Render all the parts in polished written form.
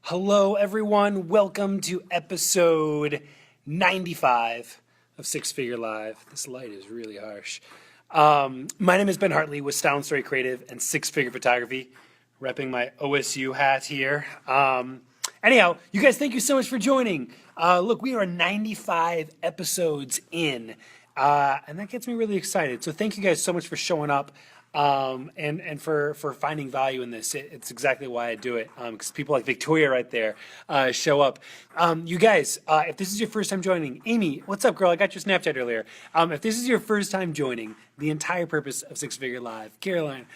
Hello, everyone. Welcome to episode 95 of Six Figure Live. This light is really harsh. My name is Ben Hartley with Sound Story Creative and Six Figure Photography, repping my OSU hat here. Anyhow, you guys, thank you so much for joining. Look, we are 95 episodes in, and that gets me really excited. So thank you guys so much for showing up. And for finding value in this. It's exactly why I do it, because people like Victoria right there show up. You guys, if this is your first time joining, Amy, what's up, girl? I got your Snapchat earlier. If this is your first time joining, the entire purpose of Six Figure Live, Carolina,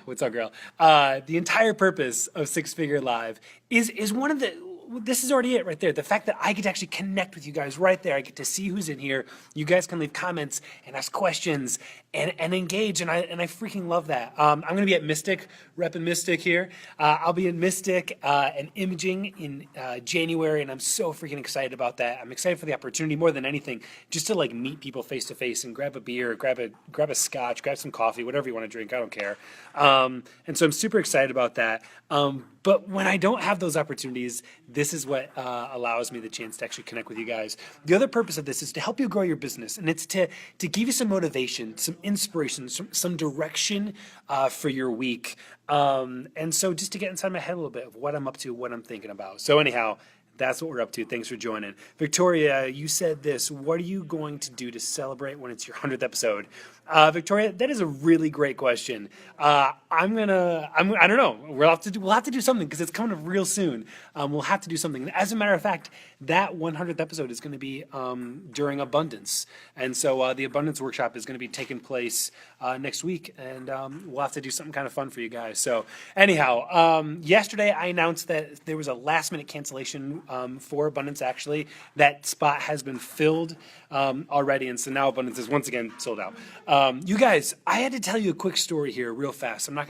what's up, girl? The entire purpose of Six Figure Live is one of the. This is already it right there. The fact that I get to actually connect with you guys right there. I get to see who's in here. You guys can leave comments and ask questions and engage. And I freaking love that. I'm going to be at Mystic, repping Mystic here. I'll be in Mystic and imaging in January. And I'm so freaking excited about that. I'm excited for the opportunity more than anything, just to like meet people face to face and grab a beer, grab a scotch, grab some coffee, whatever you want to drink. I don't care. And so I'm super excited about that. But when I don't have those opportunities, this is what allows me the chance to actually connect with you guys. The other purpose of this is to help you grow your business, and it's to give you some motivation, some inspiration, some direction for your week. And so just to get inside my head a little bit of what I'm up to, what I'm thinking about. So anyhow, that's what we're up to. Thanks for joining. Victoria, you said this. What are you going to do to celebrate when it's your 100th episode? Victoria, that is a really great question. I don't know. We'll have to do something because it's coming up real soon. We'll have to do something. As a matter of fact, that 100th episode is going to be during Abundance. And so the Abundance Workshop is going to be taking place next week. And we'll have to do something kind of fun for you guys. So anyhow, yesterday I announced that there was a last minute cancellation for Abundance, actually. That spot has been filled already. And so now Abundance is once again sold out. You guys, I had to tell you a quick story here real fast. I'm not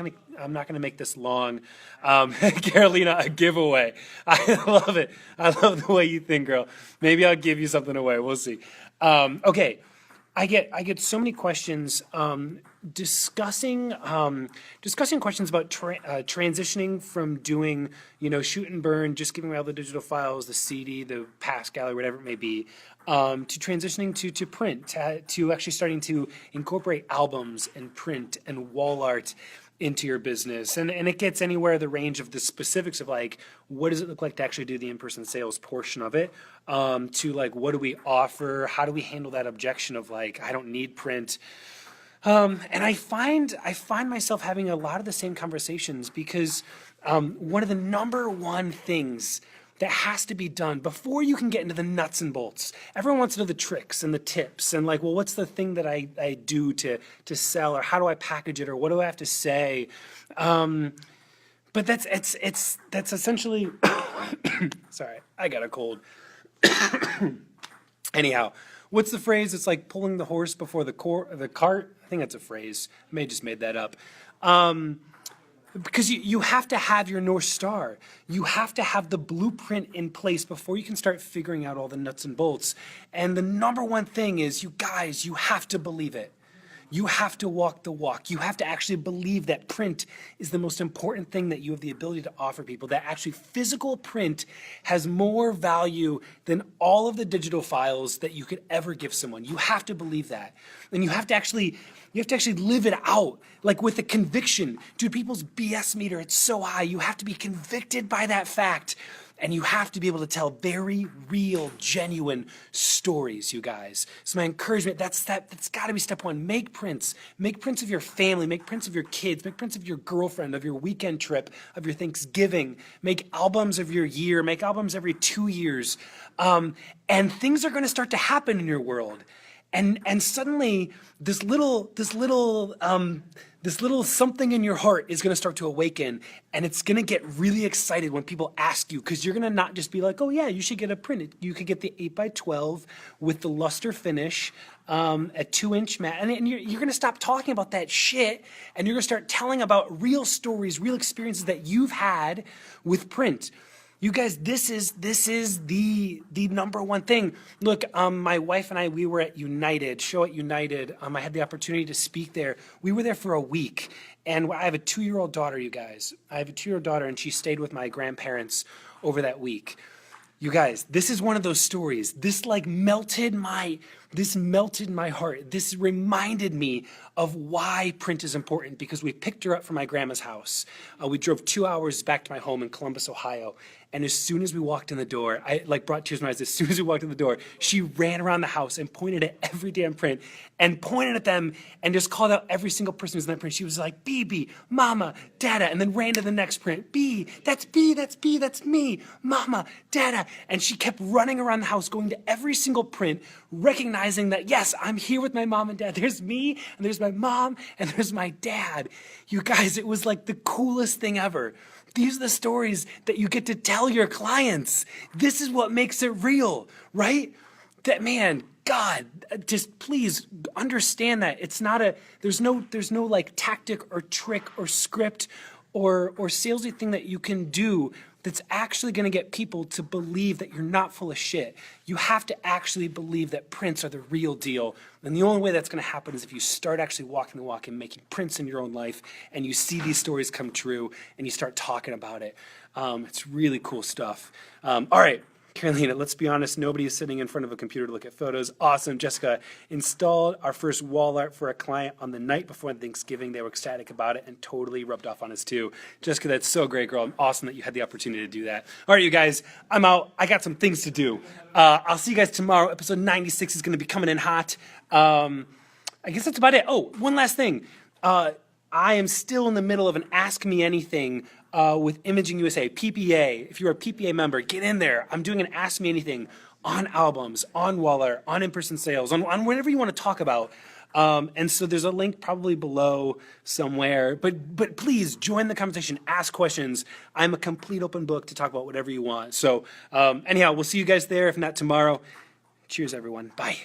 gonna make this long. Carolina, a giveaway. I love it. I love the way you think, girl. Maybe I'll give you something away. We'll see. Okay. I get so many questions discussing questions about transitioning from doing shoot and burn, just giving away all the digital files, the CD, the pass gallery, whatever it may be, to transitioning to print, to actually starting to incorporate albums and print and wall art into your business. And it gets anywhere the range of the specifics of like, what does it look like to actually do the in-person sales portion of it, to like, what do we offer? How do we handle that objection of like, I don't need print? And I find myself having a lot of the same conversations because one of the number one things that has to be done before you can get into the nuts and bolts. Everyone wants to know the tricks and the tips and like, well, what's the thing that I do to sell, or how do I package it, or what do I have to say? But that's essentially. Sorry, I got a cold. Anyhow, what's the phrase? It's like pulling the horse before the cart. I think that's a phrase. I may have just made that up. Because you have to have your North Star. You have to have the blueprint in place before you can start figuring out all the nuts and bolts. And the number one thing is, you guys, you have to believe it. You have to walk the walk. You have to actually believe that print is the most important thing that you have the ability to offer people, that actually physical print has more value than all of the digital files that you could ever give someone. You have to believe that. And you have to actually live it out, like with a conviction. Dude, people's BS meter, it's so high. You have to be convicted by that fact. And you have to be able to tell very real, genuine stories, you guys. So my encouragement, that's got to be step one. Make prints. Make prints of your family. Make prints of your kids. Make prints of your girlfriend, of your weekend trip, of your Thanksgiving. Make albums of your year. Make albums every 2 years. And things are going to start to happen in your world. And suddenly this little something in your heart is going to start to awaken, and it's going to get really excited when people ask you, because you're going to not just be like, oh yeah, you should get a print. You could get the 8x12 with the luster finish, a 2-inch mat, and you're going to stop talking about that shit, and you're going to start telling about real stories, real experiences that you've had with print. You guys, this is the number one thing. Look, my wife and I, we were at United, show at United. I had the opportunity to speak there. We were there for a week, and I have a 2-year-old daughter, you guys. I have a 2-year-old daughter, and she stayed with my grandparents over that week. You guys, this is one of those stories. This melted my heart. This reminded me of why print is important, because we picked her up from my grandma's house. We drove 2 hours back to my home in Columbus, Ohio. And as soon as we walked in the door, I brought tears to my eyes. As soon as we walked in the door, she ran around the house and pointed at every damn print and pointed at them and just called out every single person who's in that print. She was like, BB, Mama, Dada, and then ran to the next print. B, that's me, Mama, Dada. And she kept running around the house, going to every single print, recognizing that, yes, I'm here with my mom and dad. There's me, and there's my mom, and there's my dad. You guys, it was like the coolest thing ever. These are the stories that you get to tell your clients. This is what makes it real, right? That, man, God, just please understand that it's not there's no like tactic or trick or script or salesy thing that you can do that's actually going to get people to believe that you're not full of shit. You have to actually believe that prints are the real deal. And the only way that's going to happen is if you start actually walking the walk and making prints in your own life, and you see these stories come true, and you start talking about it. It's really cool stuff. All right. Carolina, let's be honest, nobody is sitting in front of a computer to look at photos. Awesome. Jessica installed our first wall art for a client on the night before Thanksgiving. They were ecstatic about it and totally rubbed off on us too. Jessica, that's so great, girl. Awesome that you had the opportunity to do that. All right, you guys, I'm out. I got some things to do. I'll see you guys tomorrow. Episode 96 is going to be coming in hot. I guess that's about it. Oh, one last thing. I am still in the middle of an Ask Me Anything with Imaging USA, PPA. If you're a PPA member, get in there. I'm doing an Ask Me Anything on albums, on wall art, on in-person sales, on whatever you want to talk about. And so there's a link probably below somewhere. But please join the conversation, ask questions. I'm a complete open book to talk about whatever you want. So anyhow, we'll see you guys there, if not tomorrow. Cheers, everyone. Bye.